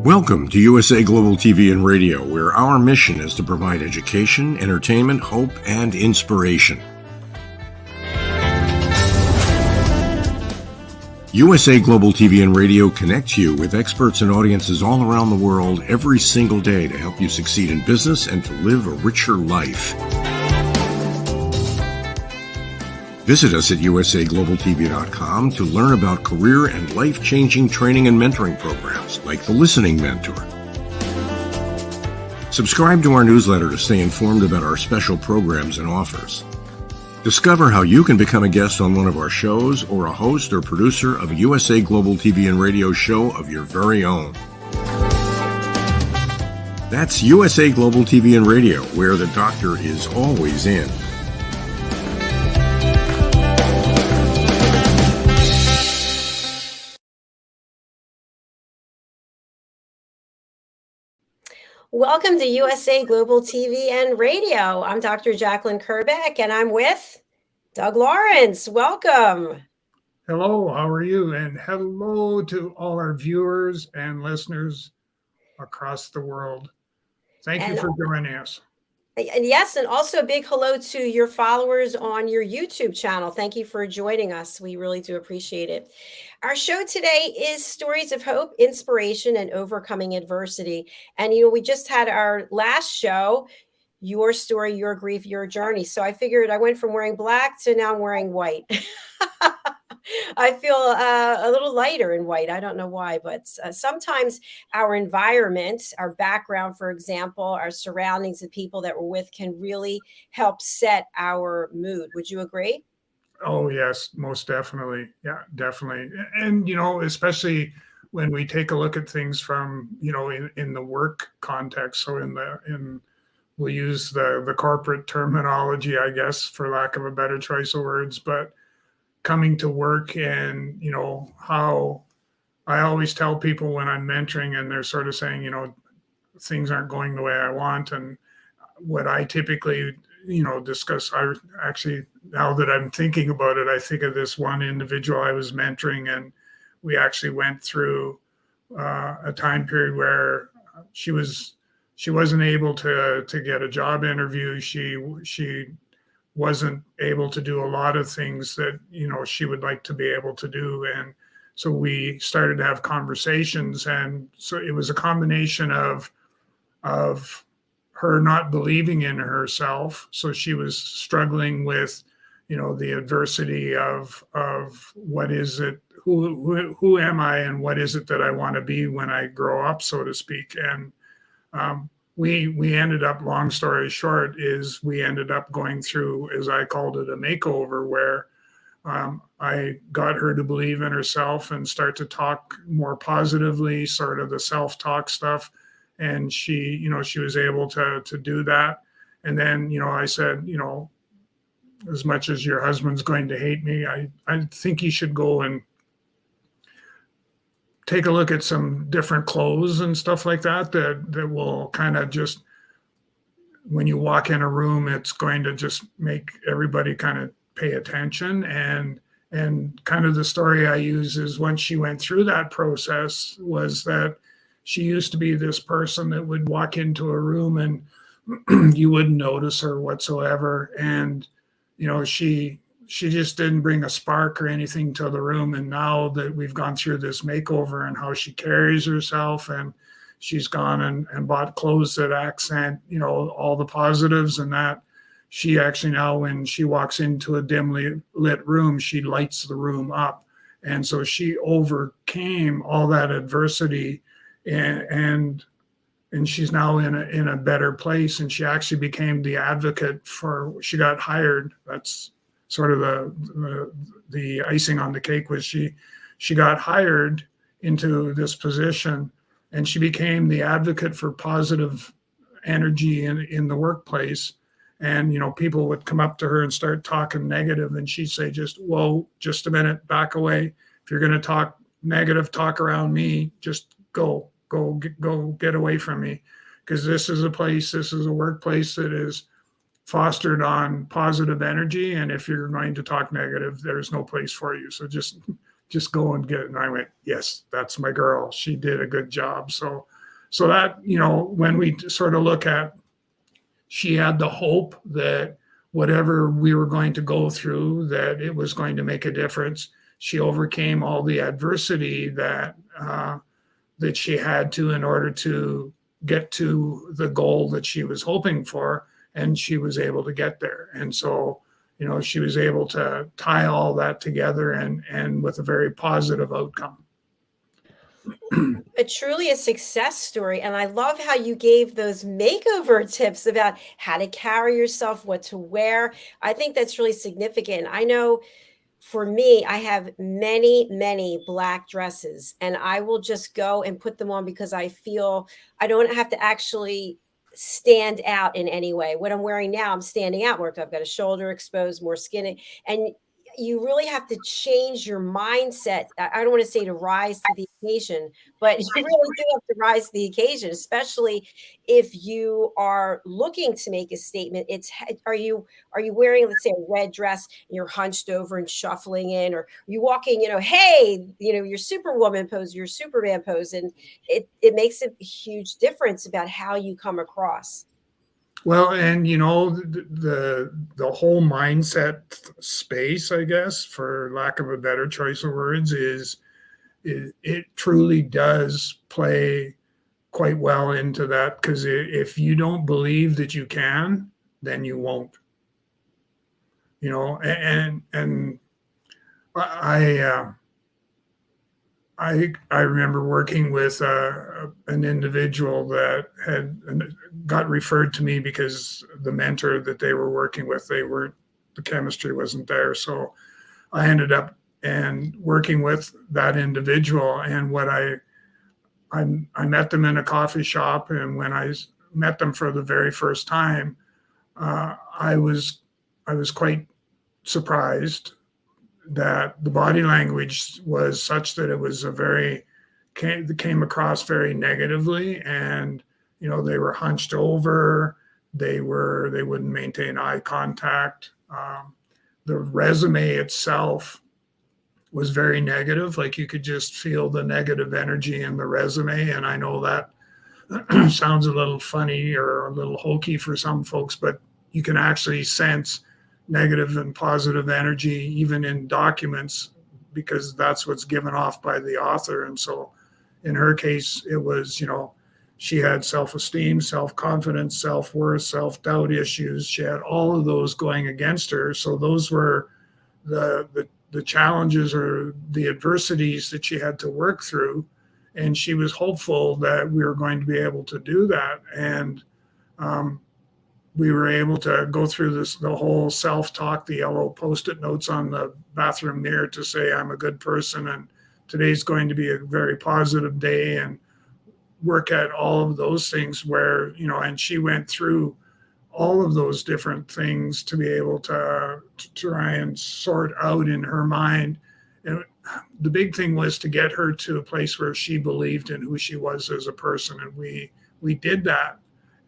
Welcome to USA Global TV and Radio, where our mission is to provide education, entertainment, hope, and inspiration. USA Global TV and Radio connects you with experts and audiences all around the world every single day to help you succeed in business and to live a richer life. Visit us at usaglobaltv.com to learn about career and life-changing training and mentoring programs like the Listening Mentor. Subscribe to our newsletter to stay informed about our special programs and offers. Discover how you can become a guest on one of our shows or a host or producer of a USA Global TV and Radio show of your very own. That's USA Global TV and Radio, where the doctor is always in. Welcome to USA Global TV and Radio. I'm Dr. Jacalyn Kerbeck, and I'm with Doug Lawrence. Welcome. Hello, how are you? And hello to all our viewers and listeners across the world. Thank you for joining us. And yes, and also a big hello to your followers on your YouTube channel. Thank you for joining us. We really do appreciate it. Our show today is stories of hope, inspiration, and overcoming adversity. And, we just had our last show, Your Story, Your Grief, Your Journey. So I figured I went from wearing black to now I'm wearing white. I feel a little lighter in white. I don't know why, but sometimes our environment, our background, for example, our surroundings, the people that we're with can really help set our mood. Would you agree? Oh, yes, most definitely. Yeah, definitely. And, especially when we take a look at things from, in the work context. So we'll use the corporate terminology, I guess, for lack of a better choice of words, but coming to work and, how I always tell people when I'm mentoring and they're sort of saying, things aren't going the way I want. And what I typically, discuss, I actually, now that I'm thinking about it, I think of this one individual I was mentoring, and we actually went through a time period where she wasn't able to get a job interview. She wasn't able to do a lot of things that, she would like to be able to do. And so we started to have conversations. And so it was a combination of her not believing in herself. So she was struggling with, the adversity of what is it, who am I, and what is it that I want to be when I grow up, so to speak. And we ended up, long story short, is we ended up going through, as I called it, a makeover, where I got her to believe in herself and start to talk more positively, sort of the self-talk stuff. And she was able to do that. And then, I said, as much as your husband's going to hate me, I think you should go and take a look at some different clothes and stuff like that will kind of just, when you walk in a room, it's going to just make everybody kind of pay attention. And kind of the story I use is, once she went through that process, was that she used to be this person that would walk into a room and you wouldn't notice her whatsoever. And, she just didn't bring a spark or anything to the room. And now that we've gone through this makeover and how she carries herself, and she's gone and bought clothes that accent, all the positives, and that she actually now, when she walks into a dimly lit room, she lights the room up. And so she overcame all that adversity, and she's now in a better place. And she actually became the advocate she got hired. That's sort of the icing on the cake, was she got hired into this position, and she became the advocate for positive energy in the workplace. And, people would come up to her and start talking negative, and she'd say, whoa, just a minute, back away. If you're going to talk negative, talk around me, just go get away from me. Because this is a workplace that is fostered on positive energy. And if you're going to talk negative, there's no place for you. So just just go and get it. And I went, yes, that's my girl. She did a good job. So that, when we sort of look at, she had the hope that whatever we were going to go through, that it was going to make a difference. She overcame all the adversity that she had to in order to get to the goal that she was hoping for, and she was able to get there. And so, she was able to tie all that together and with a very positive outcome. Truly a success story. And I love how you gave those makeover tips about how to carry yourself, what to wear. I think that's really significant. I know for me, I have many, many black dresses, and I will just go and put them on because I feel I don't have to actually stand out in any way. What I'm wearing now, I'm standing out more. I've got a shoulder exposed, more skin, and you really have to change your mindset. I don't want to say to rise to the occasion, but you really do have to rise to the occasion, especially if you are looking to make a statement. Are you wearing, let's say, a red dress and you're hunched over and shuffling in, or you walking, hey, your Superwoman pose, your Superman pose, and it makes a huge difference about how you come across. Well, and the whole mindset space, I guess, for lack of a better choice of words, is it truly does play quite well into that, because if you don't believe that you can, then you won't. And I remember working with an individual that got referred to me because the mentor that they were working with, the chemistry wasn't there. So I ended up working with that individual. And I met them in a coffee shop. And when I met them for the very first time, I was quite surprised that the body language was such that it was came across very negatively. And they were hunched over, they wouldn't maintain eye contact. The resume itself was very negative. Like, you could just feel the negative energy in the resume. And I know that sounds a little funny or a little hokey for some folks, but you can actually sense negative and positive energy even in documents, because that's what's given off by the author. And so in her case, it was, she had self-esteem, self-confidence, self-worth, self-doubt issues. She had all of those going against her. So those were the challenges or the adversities that she had to work through. And she was hopeful that we were going to be able to do that. And we were able to go through the whole self-talk, the yellow Post-it notes on the bathroom mirror to say, I'm a good person, and today's going to be a very positive day, and work at all of those things where, and she went through all of those different things to be able to try and sort out in her mind. And the big thing was to get her to a place where she believed in who she was as a person. And we did that.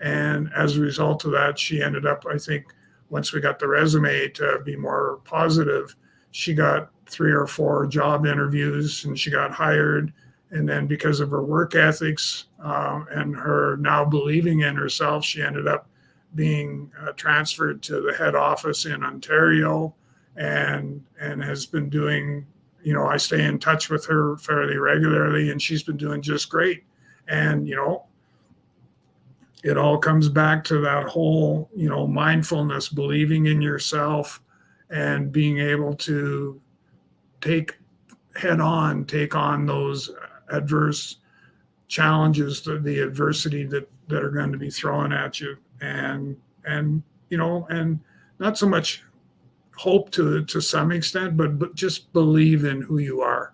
And as a result of that, she ended up, I think, once we got the resume to be more positive, she got 3 or 4 job interviews and she got hired. And then because of her work ethics and her now believing in herself, she ended up being transferred to the head office in Ontario, and has been doing, I stay in touch with her fairly regularly, and she's been doing just great. And, it all comes back to that whole, mindfulness, believing in yourself, and being able to take on those adverse challenges, the adversity that are going to be thrown at you, and not so much hope to some extent, but just believe in who you are.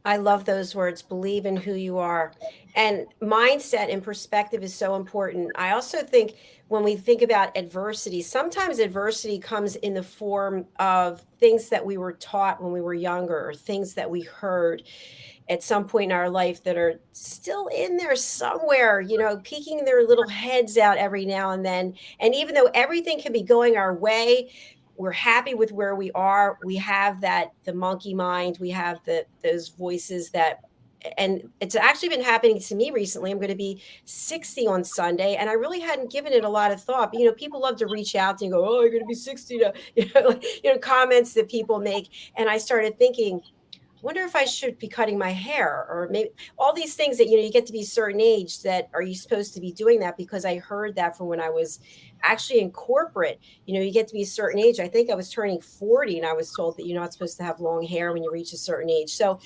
I love those words, believe in who you are. And mindset and perspective is so important. I also think when we think about adversity, sometimes adversity comes in the form of things that we were taught when we were younger, or things that we heard at some point in our life that are still in there somewhere, peeking their little heads out every now and then. And even though everything can be going our way, we're happy with where we are. We have the monkey mind. We have those voices and it's actually been happening to me recently. I'm going to be 60 on Sunday, and I really hadn't given it a lot of thought. But, people love to reach out to you and go, "Oh, you're going to be 60 now," comments that people make. And I started thinking, wonder if I should be cutting my hair, or maybe all these things that, you get to be a certain age, that are you supposed to be doing that? Because I heard that from when I was actually in corporate, you get to be a certain age. I think I was turning 40 and I was told that you're not supposed to have long hair when you reach a certain age. So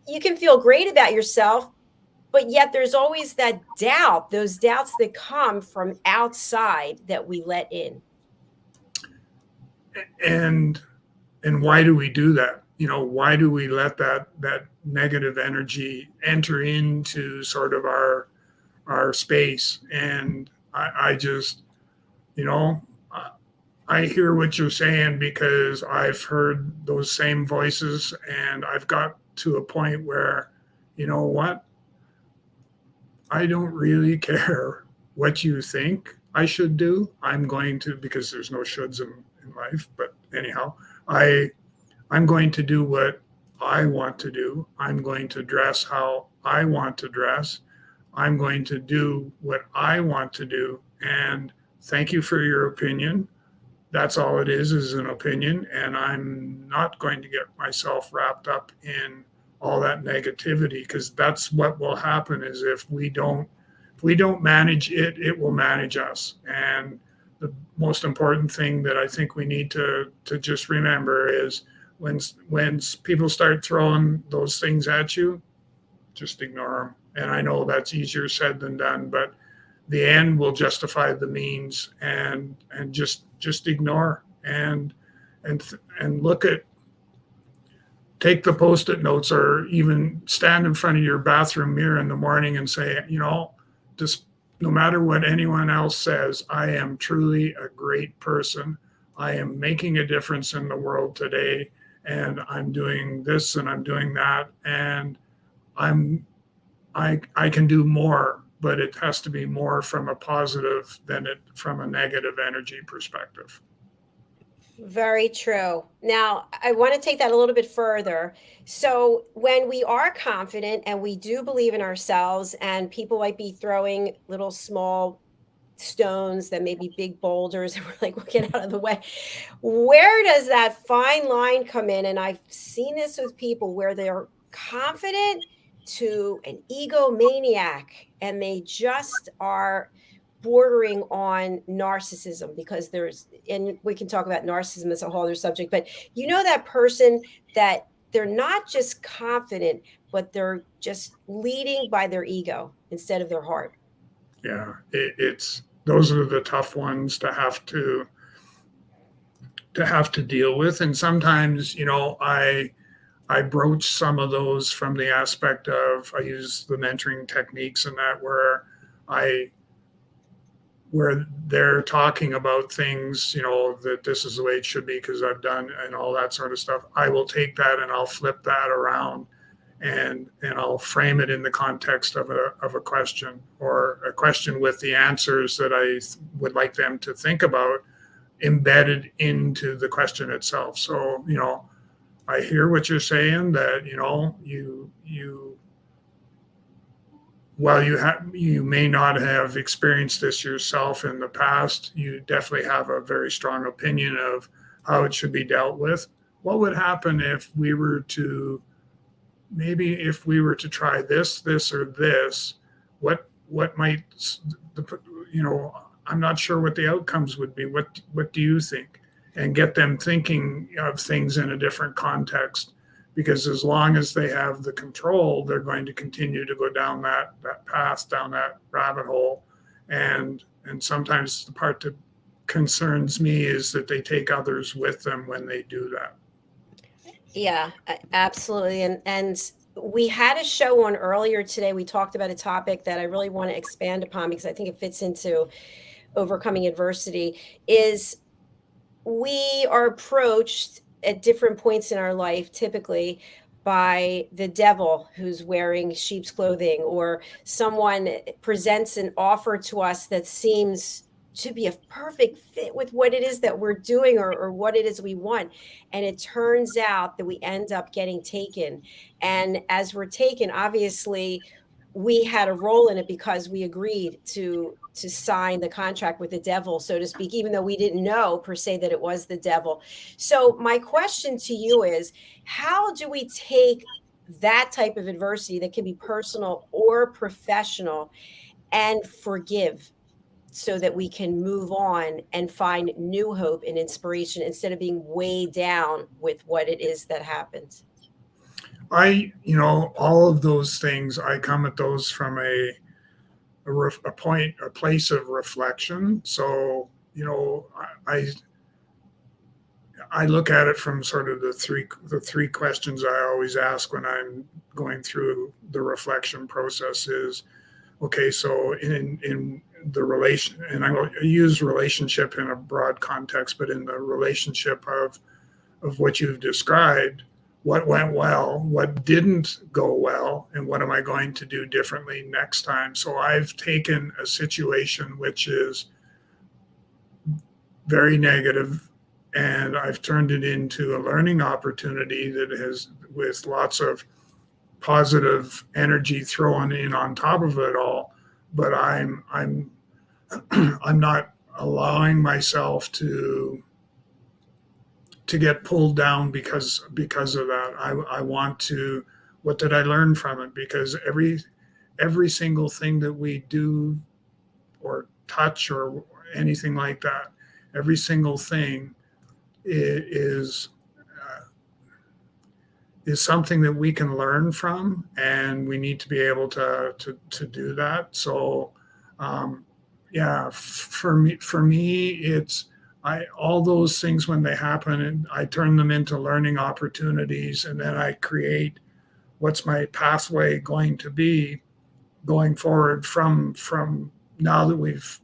you can feel great about yourself, but yet there's always that doubt, those doubts that come from outside that we let in. And why do we do that? Why do we let that negative energy enter into sort of our space? And I just, I hear what you're saying, because I've heard those same voices, and I've got to a point where, you know what? I don't really care what you think I should do. I'm going to, because there's no shoulds in life, but anyhow, I'm going to do what I want to do. I'm going to dress how I want to dress. I'm going to do what I want to do. And thank you for your opinion. That's all it is an opinion. And I'm not going to get myself wrapped up in all that negativity, because that's what will happen. Is if we don't manage it, it will manage us. And the most important thing that I think we need to just remember is, when people start throwing those things at you, just ignore them. And I know that's easier said than done, but the end will justify the means. And just ignore and take the Post-it notes, or even stand in front of your bathroom mirror in the morning and say, just no matter what anyone else says, I am truly a great person. I am making a difference in the world today, and I'm doing this and I'm doing that, and I can do more, but it has to be more from a positive than from a negative energy perspective. Very true. Now, I want to take that a little bit further. So, when we are confident and we do believe in ourselves, and people might be throwing little small stones that may be big boulders, and we're like, "Well, get out of the way." Where does that fine line come in? And I've seen this with people where they're confident to an egomaniac, and they just are bordering on narcissism, because and we can talk about narcissism as a whole other subject, but that person that they're not just confident, but they're just leading by their ego instead of their heart. Yeah, those are the tough ones to have to deal with. And sometimes, I broach some of those from the aspect of, I use the mentoring techniques and that, where they're talking about things, that this is the way it should be because I've done, and all that sort of stuff. I will take that and I'll flip that around, and I'll frame it in the context of a question, or a question with the answers that I would like them to think about embedded into the question itself. So, I hear what you're saying, that, while you may not have experienced this yourself in the past, you definitely have a very strong opinion of how it should be dealt with. What would happen if we were to try this, or this? What might, I'm not sure what the outcomes would be. What do you think? And get them thinking of things in a different context. Because as long as they have the control, they're going to continue to go down that path, down that rabbit hole. And sometimes the part that concerns me is that they take others with them when they do that. Yeah, absolutely. And we had a show on earlier today. We talked about a topic that I really want to expand upon, because I think it fits into overcoming adversity. Is we are approached at different points in our life, typically by the devil who's wearing sheep's clothing, or someone presents an offer to us that seems to be a perfect fit with what it is that we're doing or what it is we want. And it turns out that we end up getting taken. And as we're taken, obviously, we had a role in it because we agreed to sign the contract with the devil, so to speak, even though we didn't know per se that it was the devil. So my question to you is, how do we take that type of adversity that can be personal or professional and forgive so that we can move on and find new hope and inspiration instead of being weighed down with what it is that happened? All of those things, I come at those from a place of reflection. So, I look at it from sort of the three questions I always ask when I'm going through the reflection process is, okay, so in the relation, and I use relationship in a broad context, but in the relationship of what you've described, what went well, what didn't go well, and what am I going to do differently next time? So I've taken a situation which is very negative, and I've turned it into a learning opportunity that has, with lots of positive energy thrown in on top of it all. But I'm I'm not allowing myself to get pulled down because of that. I want to, what did I learn from it? Because every single thing that we do or touch or anything like that, every single thing is something that we can learn from, and we need to be able to do that. So yeah, for me it's all those things, when they happen, and I turn them into learning opportunities, and then I create what's my pathway going to be going forward from now that we've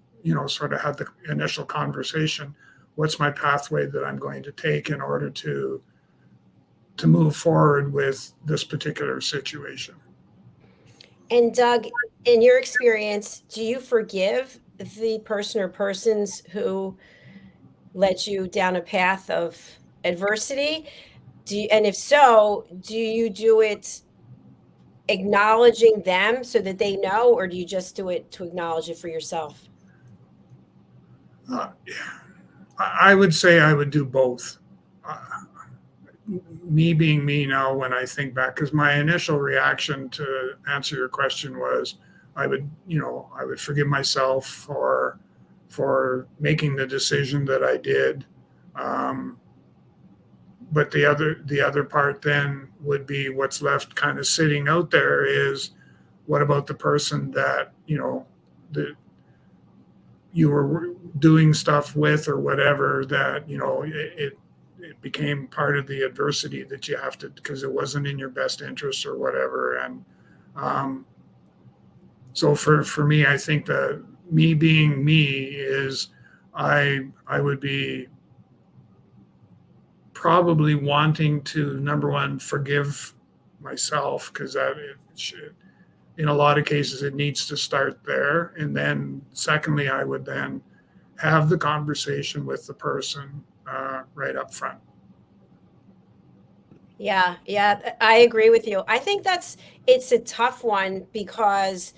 sort of had the initial conversation. What's my pathway that I'm going to take in order to move forward with this particular situation? And Doug, in your experience, do you forgive the person or persons who led you down a path of adversity? And if so, do you do it acknowledging them so that they know, or do you just do it to acknowledge it for yourself? I would say I would do both. Me being me now, when I think back, because my initial reaction to answer your question was I would forgive myself for making the decision that I did. But the other part then would be, what's left kind of sitting out there is, what about the person that that you were doing stuff with or whatever, that it became part of the adversity that you have to, because it wasn't in your best interest or whatever. And so for me, I think that me being me is I would be probably wanting to, number one, forgive myself, because that in a lot of cases it needs to start there. And then secondly, I would then have the conversation with the person right up front. Yeah, I agree with you. I think it's a tough one, because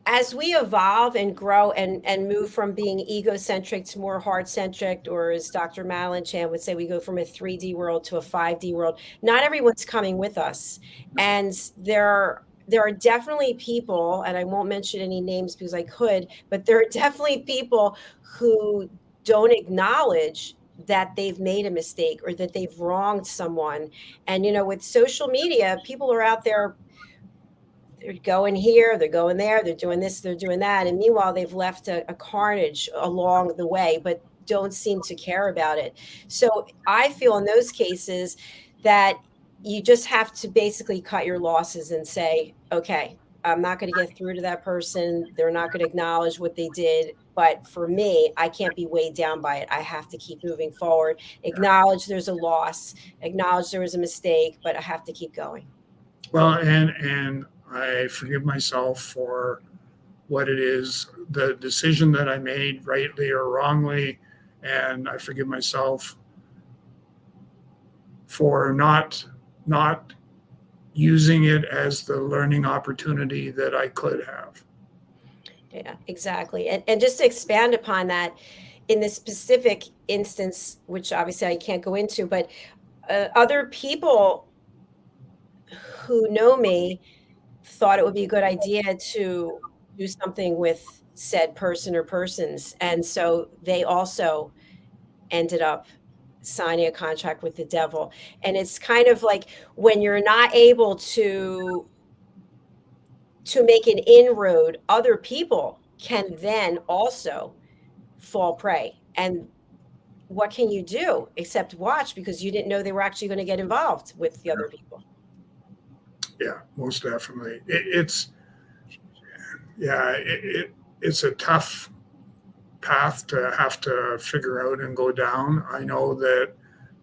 as we evolve and grow and move from being egocentric to more heart-centric, or as Dr. Madeline Chan would say, we go from a 3D world to a 5D world. Not everyone's coming with us. And there are definitely people, and I won't mention any names because I could, but there are definitely people who don't acknowledge that they've made a mistake or that they've wronged someone. And, with social media, people are out there, they're going here, they're going there, they're doing this, they're doing that. And meanwhile, they've left a carnage along the way, but don't seem to care about it. So I feel in those cases that you just have to basically cut your losses and say, okay, I'm not going to get through to that person. They're not going to acknowledge what they did. But for me, I can't be weighed down by it. I have to keep moving forward, acknowledge there's a loss, acknowledge there was a mistake, but I have to keep going. Well, and I forgive myself for what it is, the decision that I made, rightly or wrongly, and I forgive myself for not using it as the learning opportunity that I could have. Yeah, exactly. And just to expand upon that, in this specific instance, which obviously I can't go into, but other people who know me thought it would be a good idea to do something with said person or persons. And so they also ended up signing a contract with the devil. And it's kind of like when you're not able to make an inroad, other people can then also fall prey. And what can you do except watch, because you didn't know they were actually going to get involved with the other people. Yeah, most definitely. It's a tough path to have to figure out and go down. I know that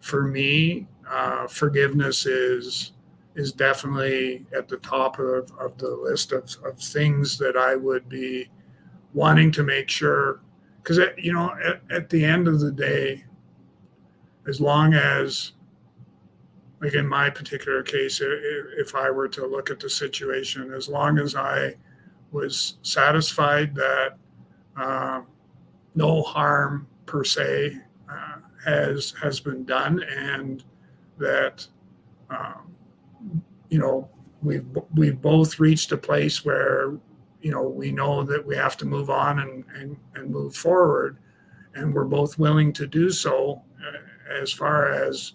for me, forgiveness is definitely at the top of the list of things that I would be wanting to make sure, because at the end of the day, as long as, like in my particular case, if I were to look at the situation, as long as I was satisfied that no harm per se has been done, and that we've both reached a place where we know that we have to move on and move forward, and we're both willing to do so, as far as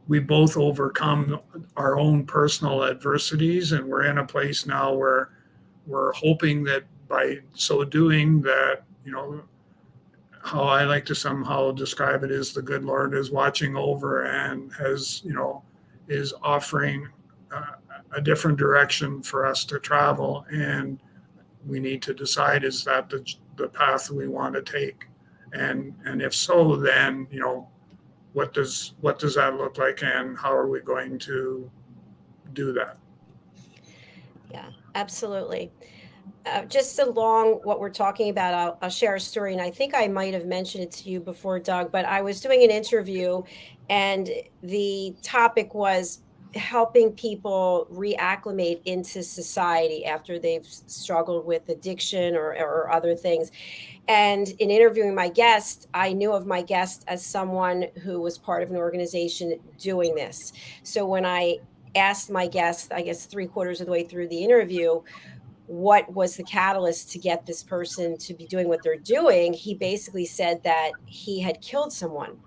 we both overcome our own personal adversities, and we're in a place now where we're hoping that by so doing that, how I like to somehow describe it is the good Lord is watching over and is offering a different direction for us to travel. And we need to decide, is that the path we want to take? And if so, then, what does that look like, and how are we going to do that? Yeah, absolutely. Just along what we're talking about, I'll share a story, and I think I might have mentioned it to you before, Doug, but I was doing an interview, and the topic was helping people reacclimate into society after they've struggled with addiction or other things. And in interviewing my guest, I knew of my guest as someone who was part of an organization doing this. So when I asked my guest, I guess 3/4 of the way through the interview, what was the catalyst to get this person to be doing what they're doing, he basically said that he had killed someone.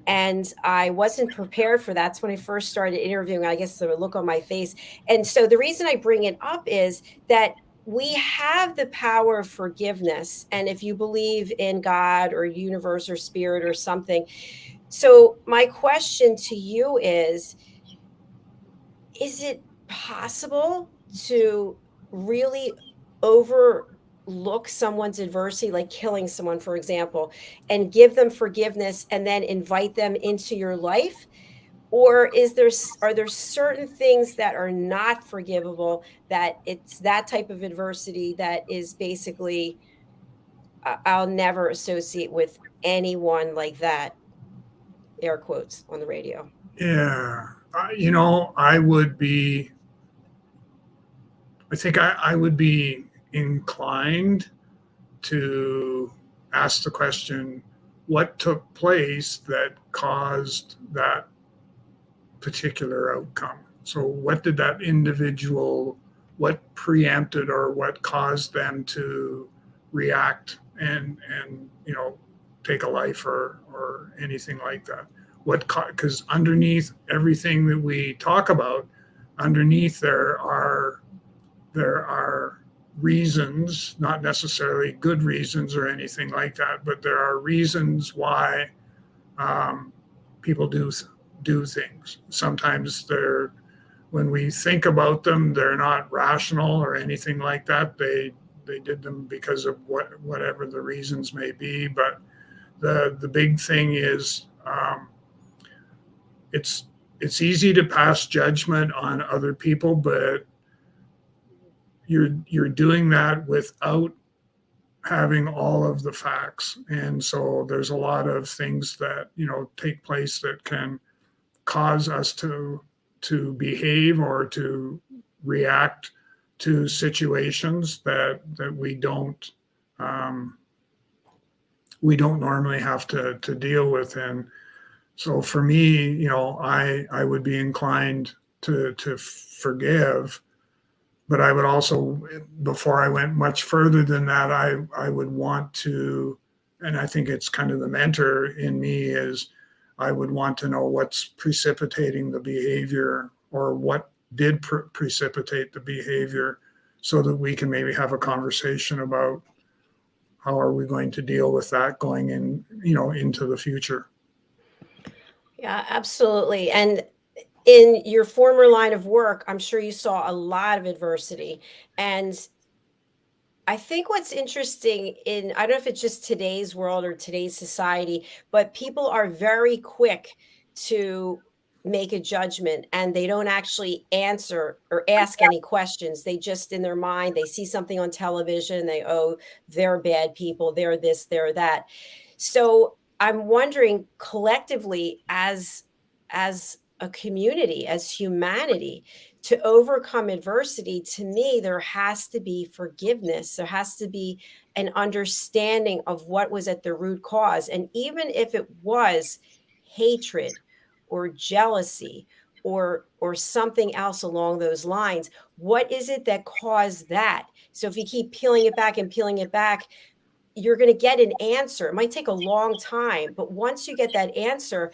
And I wasn't prepared for that. That's when I first started interviewing. I guess the look on my face. And so the reason I bring it up is that we have the power of forgiveness. And if you believe in God or universe or spirit or something. So my question to you is it possible to really overlook someone's adversity, like killing someone, for example, and give them forgiveness and then invite them into your life? Or are there certain things that are not forgivable, that it's that type of adversity that is basically, I'll never associate with anyone like that, air quotes on the radio? Yeah. I think I would be inclined to ask the question, what took place that caused that particular outcome? So what did that individual, what preempted or what caused them to react and take a life or anything like that? Because underneath everything that we talk about, underneath there are reasons, not necessarily good reasons or anything like that, but there are reasons why people do things. Sometimes when we think about them, they're not rational or anything like that. They did them because of whatever the reasons may be. But the big thing is, it's easy to pass judgment on other people, but you're doing that without having all of the facts. And so there's a lot of things that, take place that can cause us to behave or to react to situations that we don't normally have to deal with. And so for me, I would be inclined to forgive, but I would also, before I went much further than that, I would want to, and I think it's kind of the mentor in me, is I would want to know what's precipitating the behavior, or what did precipitate the behavior, so that we can maybe have a conversation about how are we going to deal with that going in, into the future. Yeah, absolutely. And in your former line of work, I'm sure you saw a lot of adversity. And I think what's interesting I don't know if it's just today's world or today's society, but people are very quick to make a judgment, and they don't actually answer or ask any questions. They just, in their mind, they see something on television, they're bad people, they're this, they're that. So I'm wondering, collectively, as a community, as humanity, to overcome adversity, to me, there has to be forgiveness. There has to be an understanding of what was at the root cause. And even if it was hatred or jealousy or something else along those lines, what is it that caused that? So if you keep peeling it back and peeling it back, you're going to get an answer. It might take a long time, but once you get that answer,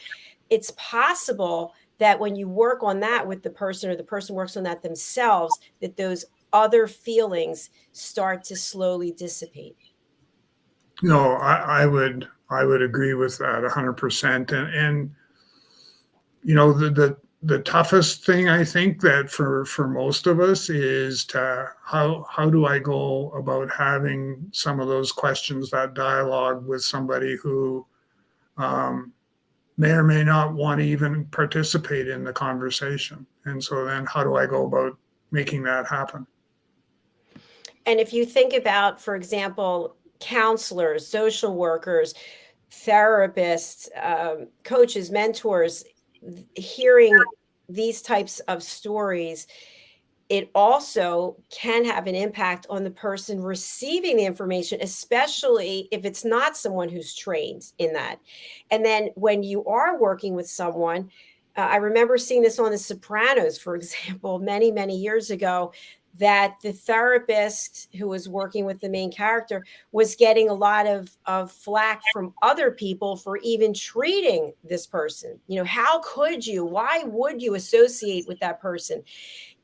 it's possible that when you work on that with the person, or the person works on that themselves, that those other feelings start to slowly dissipate. No, I would agree with that 100%. And the toughest thing, I think, that for most of us is how do I go about having some of those questions, that dialogue with somebody who may or may not want to even participate in the conversation. And so then how do I go about making that happen? And if you think about, for example, counselors, social workers, therapists, coaches, mentors, hearing these types of stories, it also can have an impact on the person receiving the information, especially if it's not someone who's trained in that. And then when you are working with someone, I remember seeing this on The Sopranos, for example, many, many years ago, that the therapist who was working with the main character was getting a lot of flack from other people for even treating this person. How could you? Why would you associate with that person?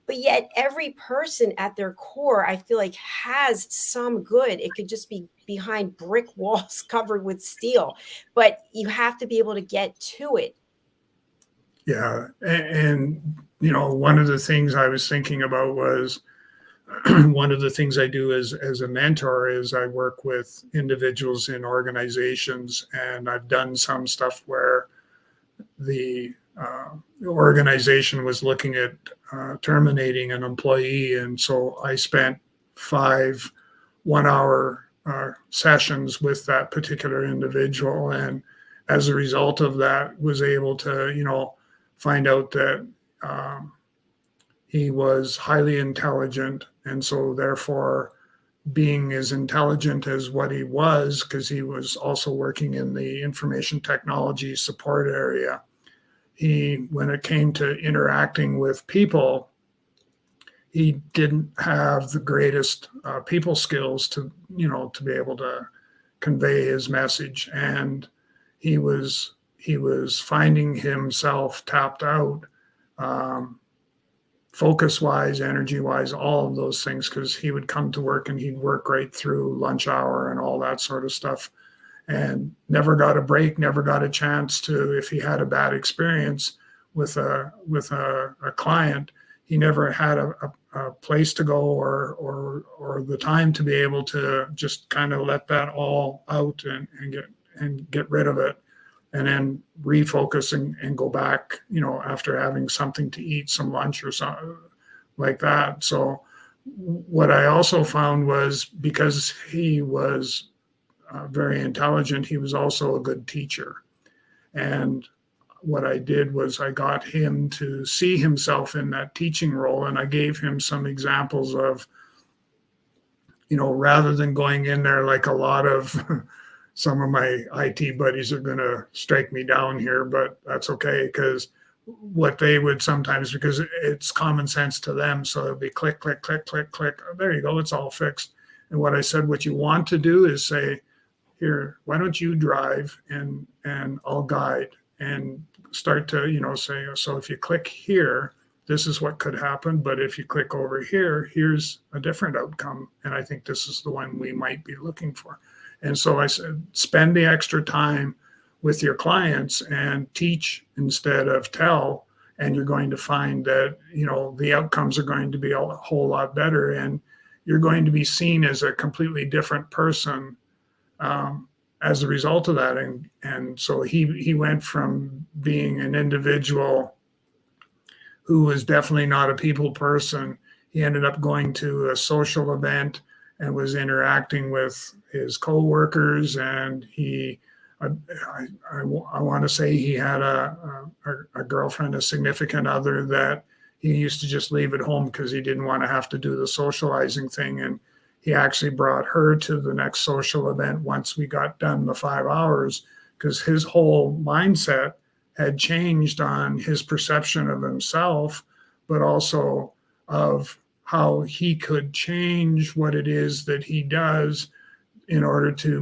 But yet every person at their core, I feel like, has some good. It could just be behind brick walls covered with steel, but you have to be able to get to it. Yeah. And one of the things I was thinking about was one of the things I do as a mentor is I work with individuals in organizations, and I've done some stuff where the organization was looking at terminating an employee. And so I spent 5 1-hour sessions with that particular individual. And as a result of that, was able to, find out that he was highly intelligent. And so therefore, being as intelligent as what he was, because he was also working in the information technology support area, when it came to interacting with people, he didn't have the greatest people skills to be able to convey his message. And he was finding himself tapped out, focus-wise, energy-wise, all of those things, because he would come to work and he'd work right through lunch hour and all that sort of stuff, and never got a break, never got a chance to, if he had a bad experience with a client, he never had a place to go or the time to be able to just kind of let that all out and get rid of it, and then refocus and go back, after having something to eat, some lunch or something like that. So what I also found was, because he was very intelligent, he was also a good teacher. And what I did was I got him to see himself in that teaching role, and I gave him some examples of, rather than going in there like a lot of some of my IT buddies are going to strike me down here, but that's okay, because what they would sometimes, because it's common sense to them, so it'll be click, click, click, click, click. Oh, there you go, it's all fixed. And what I said, what you want to do is say, here, why don't you drive and I'll guide, and start to, say, so if you click here, this is what could happen. But if you click over here, here's a different outcome. And I think this is the one we might be looking for. And so I said, spend the extra time with your clients and teach instead of tell. And you're going to find that, the outcomes are going to be a whole lot better. And you're going to be seen as a completely different person as a result of that. And so he went from being an individual who was definitely not a people person. He ended up going to a social event and was interacting with his coworkers. And I want to say he had a girlfriend, a significant other, that he used to just leave at home because he didn't want to have to do the socializing thing. And he actually brought her to the next social event once we got done the 5 hours, because his whole mindset had changed on his perception of himself, but also of how he could change what it is that he does in order to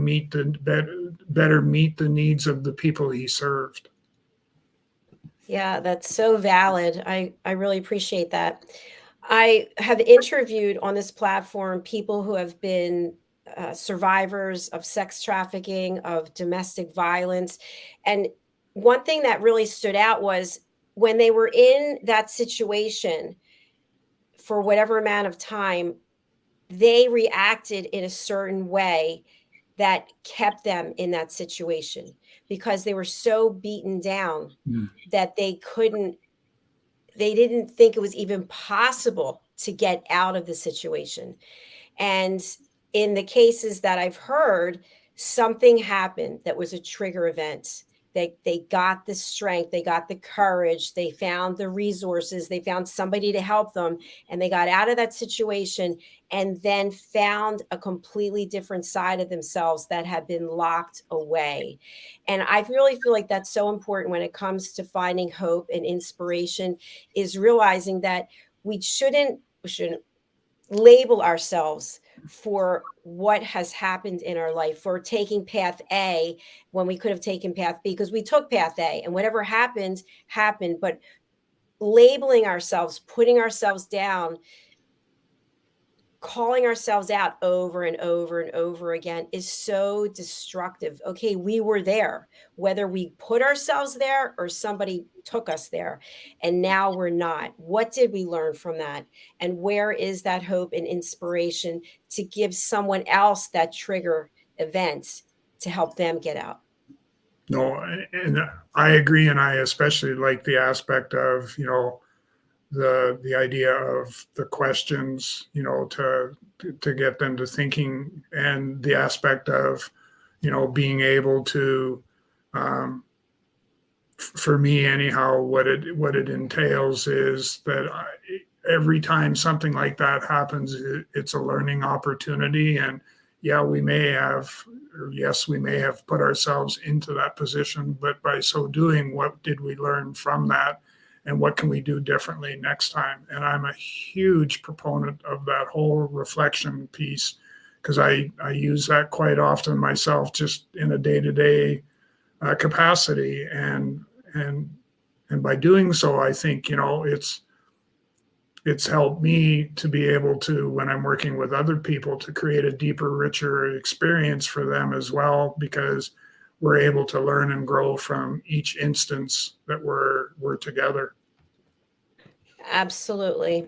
better meet the needs of the people he served. Yeah, that's so valid. I really appreciate that. I have interviewed on this platform people who have been survivors of sex trafficking, of domestic violence. And one thing that really stood out was when they were in that situation for whatever amount of time, they reacted in a certain way that kept them in that situation because they were so beaten down that they didn't think it was even possible to get out of the situation. And in the cases that I've heard, something happened that was a trigger event. They got the strength, they got the courage, they found the resources, they found somebody to help them, and they got out of that situation and then found a completely different side of themselves that had been locked away. And I really feel like that's so important when it comes to finding hope and inspiration, is realizing that we shouldn't label ourselves for what has happened in our life, for taking path A when we could have taken path B, because we took path A and whatever happened, happened. But labeling ourselves, putting ourselves down, calling ourselves out over and over and over again is so destructive. Okay, we were there, whether we put ourselves there or somebody took us there, and now we're not. What did we learn from that? And where is that hope and inspiration to give someone else that trigger event to help them get out? No, and I agree. And I especially like the aspect of, the idea of the questions, to get them to thinking, and the aspect of, being able to, for me anyhow, what it entails is that every time something like that happens, it's a learning opportunity. And yeah, we may have put ourselves into that position, but by so doing, what did we learn from that? And what can we do differently next time? And I'm a huge proponent of that whole reflection piece, because I use that quite often myself, just in a day-to-day capacity. And by doing so, I think, it's helped me to be able to, when I'm working with other people, to create a deeper, richer experience for them as well, because we're able to learn and grow from each instance that we're together. Absolutely.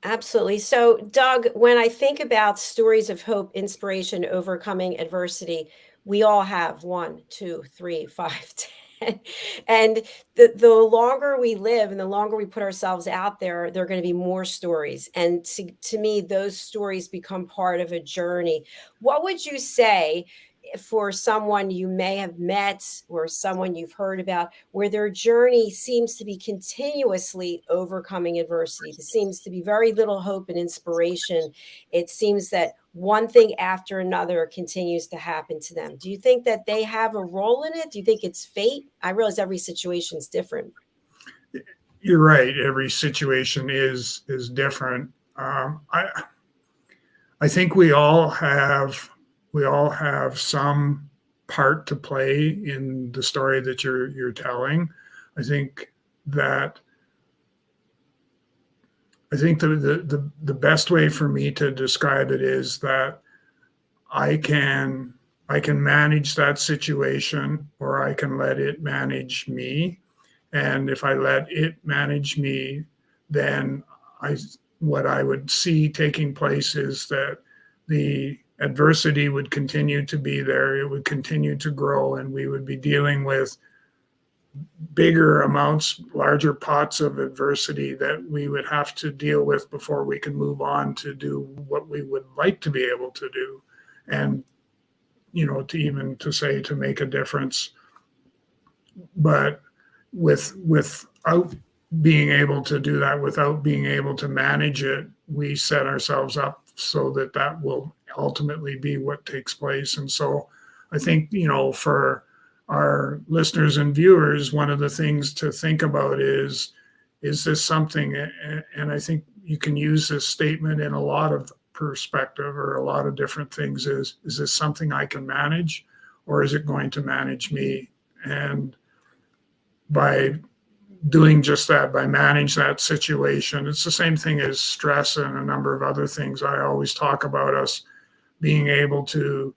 Absolutely. So, Doug, when I think about stories of hope, inspiration, overcoming adversity, we all have 1, 2, 3, 5, And the longer we live and the longer we put ourselves out there, there are going to be more stories. And to me, those stories become part of a journey. What would you say for someone you may have met or someone you've heard about where their journey seems to be continuously overcoming adversity? There seems to be very little hope and inspiration. It seems that one thing after another continues to happen to them. Do you think that they have a role in it? Do you think it's fate? I realize every situation is different. You're right. Every situation is different. I think we all have some part to play in the story that you're telling. I think the best way for me to describe it is that I can manage that situation, or I can let it manage me. And if I let it manage me, then what I would see taking place is that the adversity would continue to be there. It would continue to grow, and we would be dealing with bigger amounts, larger pots of adversity that we would have to deal with before we can move on to do what we would like to be able to do. And, to make a difference. But without being able to do that, without being able to manage it, we set ourselves up so that will ultimately be what takes place. And so I think, for our listeners and viewers, one of the things to think about is this something, and I think you can use this statement in a lot of perspective or a lot of different things, is this something I can manage, or is it going to manage me? And by doing just that, by manage that situation, it's the same thing as stress and a number of other things. I always talk about us being able to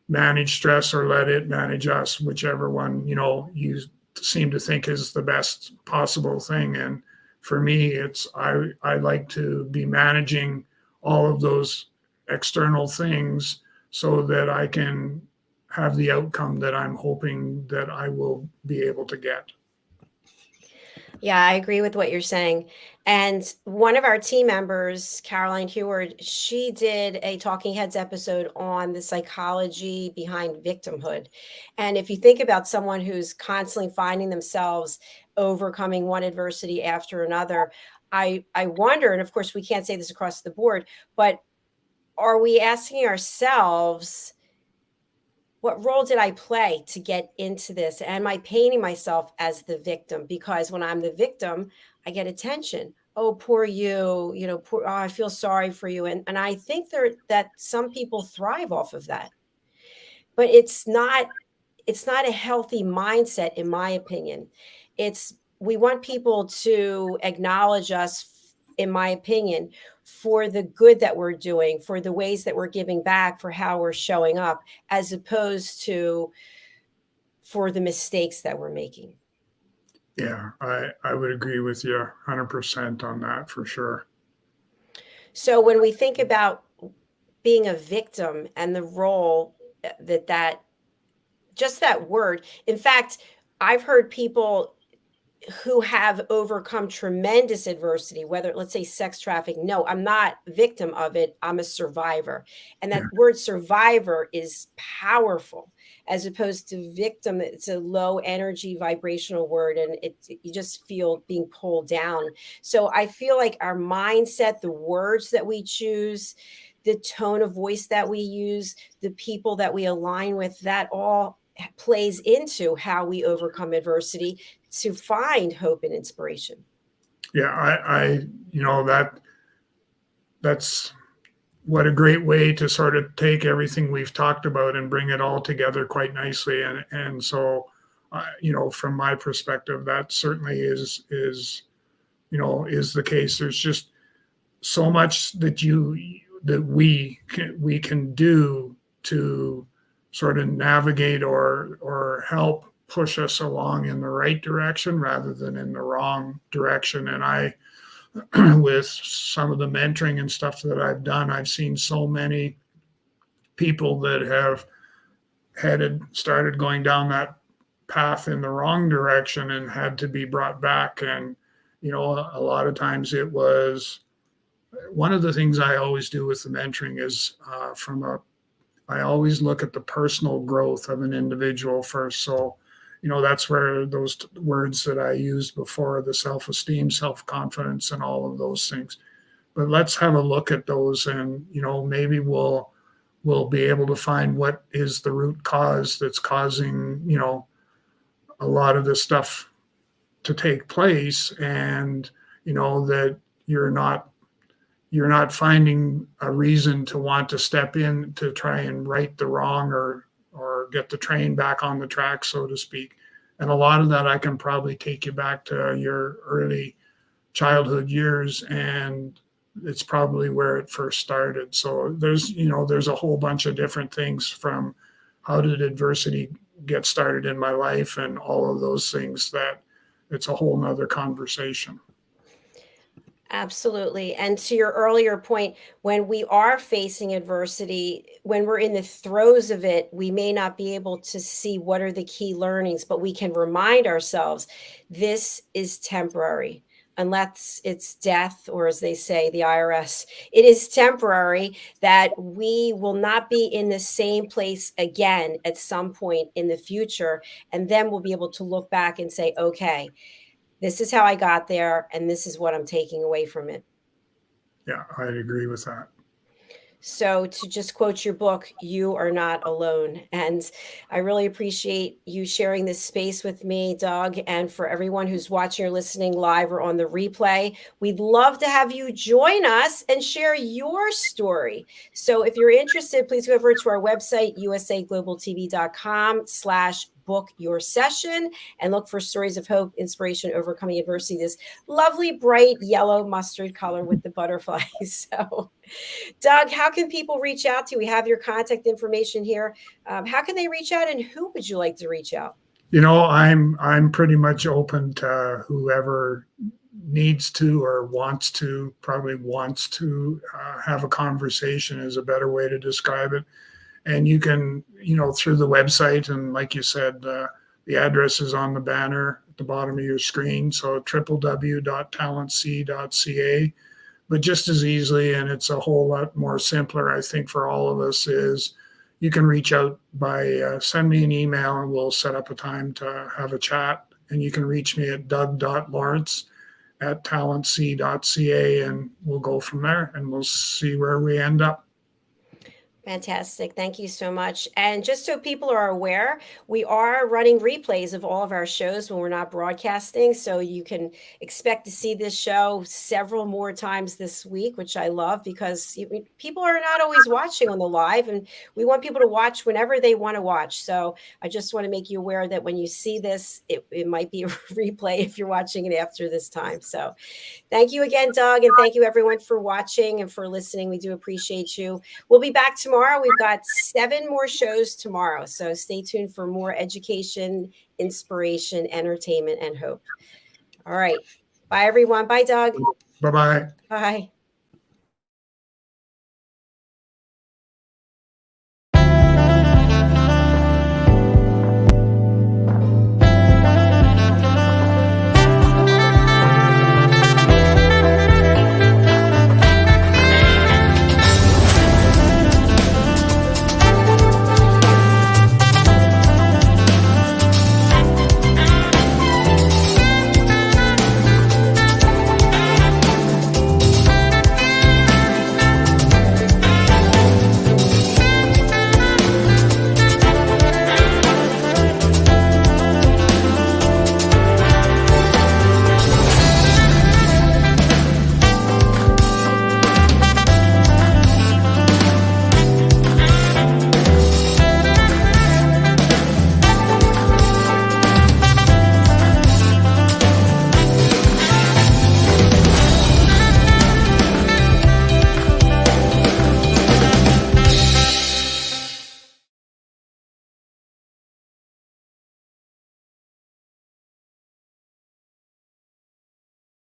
manage stress or let it manage us, whichever one, you seem to think is the best possible thing. And for me, I like to be managing all of those external things so that I can have the outcome that I'm hoping that I will be able to get. Yeah, I agree with what you're saying. And one of our team members, Caroline Heward, she did a Talking Heads episode on the psychology behind victimhood. And if you think about someone who's constantly finding themselves overcoming one adversity after another, I wonder, and of course we can't say this across the board, but are we asking ourselves, what role did I play to get into this? Am I painting myself as the victim? Because when I'm the victim, I get attention. Oh, poor you, poor, oh, I feel sorry for you. And I think that some people thrive off of that. But it's not a healthy mindset, in my opinion. We want people to acknowledge us, in my opinion, for the good that we're doing, for the ways that we're giving back, for how we're showing up, as opposed to for the mistakes that we're making. Yeah, I would agree with you 100% on that, for sure. So when we think about being a victim and the role that just that word, in fact, I've heard people who have overcome tremendous adversity, whether, let's say, sex trafficking. No, I'm not a victim of it. I'm a survivor. And that word survivor is powerful, as opposed to victim. It's a low energy vibrational word, and you just feel being pulled down. So I feel like our mindset, the words that we choose, the tone of voice that we use, the people that we align with, that all plays into how we overcome adversity to find hope and inspiration. Yeah, that's what a great way to sort of take everything we've talked about and bring it all together quite nicely. And so, from my perspective, that certainly is the case. There's just so much that we can do to sort of navigate or help push us along in the right direction rather than in the wrong direction. And I, with some of the mentoring and stuff that I've done, I've seen so many people that have started going down that path in the wrong direction and had to be brought back. And, you know, a lot of times it was one of the things I always do with the mentoring is I always look at the personal growth of an individual first. So, you know, that's where those words that I used before, the self-esteem, self-confidence, and all of those things. But let's have a look at those, and, you know, maybe we'll be able to find what is the root cause that's causing, you know, a lot of this stuff to take place. And, you know, that you're not finding a reason to want to step in to try and right the wrong or get the train back on the track, so to speak. And a lot of that I can probably take you back to your early childhood years, and it's probably where it first started. So there's a whole bunch of different things, from how did adversity get started in my life and all of those things, that it's a whole nother conversation. Absolutely. And to your earlier point, when we are facing adversity, when we're in the throes of it, we may not be able to see what are the key learnings, but we can remind ourselves this is temporary. Unless it's death, or as they say, the IRS, it is temporary, that we will not be in the same place again at some point in the future. And then we'll be able to look back and say, okay, this is how I got there, and this is what I'm taking away from it. Yeah, I'd agree with that. So to just quote your book, you are not alone. And I really appreciate you sharing this space with me, Doug. And for everyone who's watching or listening live or on the replay, we'd love to have you join us and share your story. So if you're interested, please go over to our website, usaglobaltv.com/book your session, and look for Stories of Hope, Inspiration, Overcoming Adversity, this lovely, bright yellow mustard color with the butterflies. So, Doug, how can people reach out to you? We have your contact information here. How can they reach out, and who would you like to reach out? You know, I'm pretty much open to whoever needs to or wants to, have a conversation is a better way to describe it. And you can, you know, through the website, and like you said, the address is on the banner at the bottom of your screen. So www.talentc.ca. But just as easily, and it's a whole lot more simpler, I think, for all of us, is you can reach out by send me an email, and we'll set up a time to have a chat. And you can reach me at doug.lawrence@talentc.ca, and we'll go from there, and we'll see where we end up. Fantastic. Thank you so much. And just so people are aware, we are running replays of all of our shows when we're not broadcasting. So you can expect to see this show several more times this week, which I love, because people are not always watching on the live, and we want people to watch whenever they want to watch. So I just want to make you aware that when you see this, it might be a replay if you're watching it after this time. So thank you again, Doug. And thank you everyone for watching and for listening. We do appreciate you. We'll be back tomorrow. We've got 7 more shows tomorrow. So stay tuned for more education, inspiration, entertainment, and hope. All right. Bye, everyone. Bye, Doug. Bye-bye. Bye.